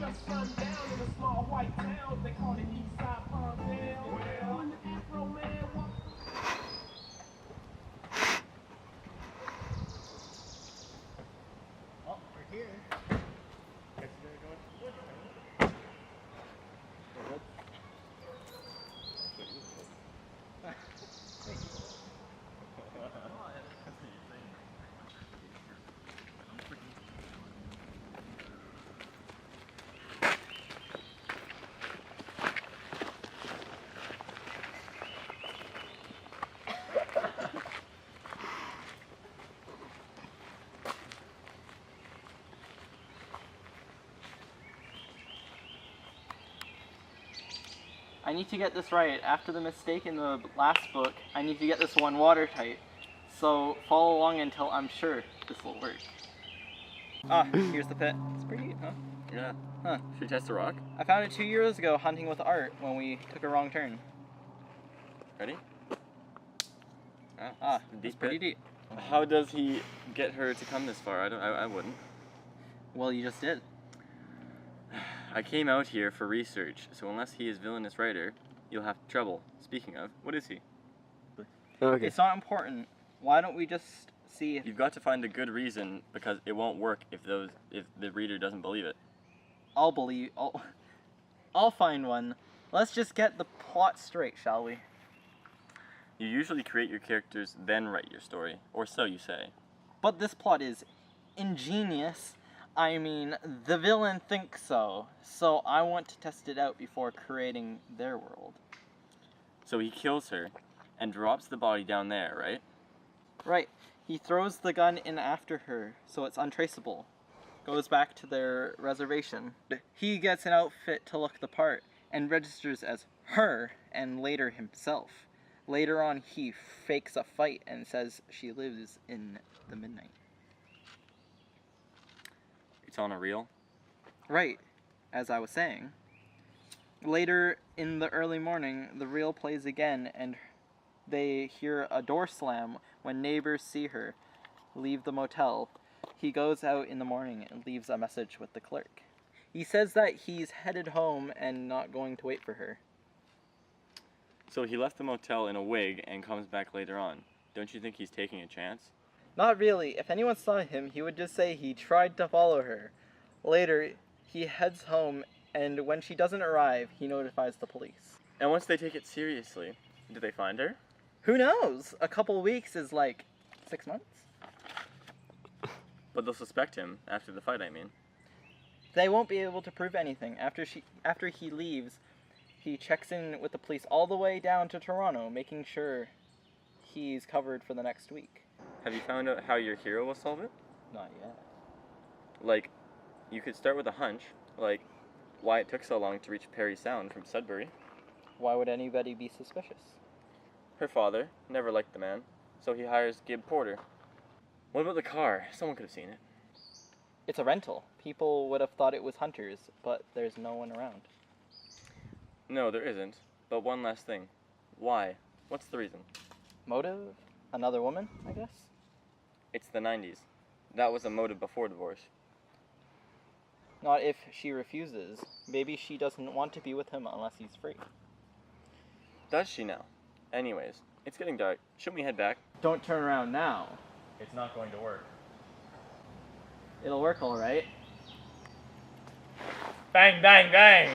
Just sundown in a small white town, they call it Eastside Palmdale. Well, the Afro man walked. Oh, we're here. Guess you gotta go into the woods, man. The woods? That's what you said. Thank you. I need to get this right. After the mistake in the last book, I need to get this one watertight. So follow along until I'm sure this will work. Ah, here's the pit. It's pretty neat, huh? Yeah. Huh. Should we test the rock? I found it 2 years ago hunting with Art when we took a wrong turn. Ready? Ah, deep it's pretty pit. deep. How does he get her to come this far? I wouldn't. Well, you just did. I came out here for research, so unless he is villainous writer, you'll have trouble. Speaking of, what is he? Okay. It's not important. Why don't we just see if... You've got to find a good reason, because it won't work if the reader doesn't believe it. I'll find one. Let's just get the plot straight, shall we? You usually create your characters, then write your story, or so you say. But this plot is ingenious. I mean, the villain thinks so. So I want to test it out before creating their world. So he kills her, and drops the body down there, right? Right. He throws the gun in after her, so it's untraceable. Goes back to their reservation. He gets an outfit to look the part, and registers as her, and later himself. Later on, he fakes a fight and says she lives in the midnight. It's on a reel. Right, as I was saying. Later in the early morning, the reel plays again, and they hear a door slam when neighbors see her leave the motel. He goes out in the morning and leaves a message with the clerk. He says that he's headed home and not going to wait for her. So he left the motel in a wig and comes back later on. Don't you think he's taking a chance? Not really. If anyone saw him, he would just say he tried to follow her. Later, he heads home, and when she doesn't arrive, he notifies the police. And once they take it seriously, do they find her? Who knows? A couple weeks is like 6 months? But they'll suspect him after the fight, I mean. They won't be able to prove anything. After he leaves, he checks in with the police all the way down to Toronto, making sure he's covered for the next week. Have you found out how your hero will solve it? Not yet. Like, you could start with a hunch, like why it took so long to reach Parry Sound from Sudbury. Why would anybody be suspicious? Her father never liked the man, so he hires Gib Porter. What about the car? Someone could have seen it. It's a rental. People would have thought it was Hunter's, but there's no one around. No, there isn't. But one last thing. Why? What's the reason? Motive? Another woman, I guess? It's the 90s. That was a motive before divorce. Not if she refuses. Maybe she doesn't want to be with him unless he's free. Does she now? Anyways, it's getting dark. Shouldn't we head back? Don't turn around now. It's not going to work. It'll work all right. Bang, bang, bang!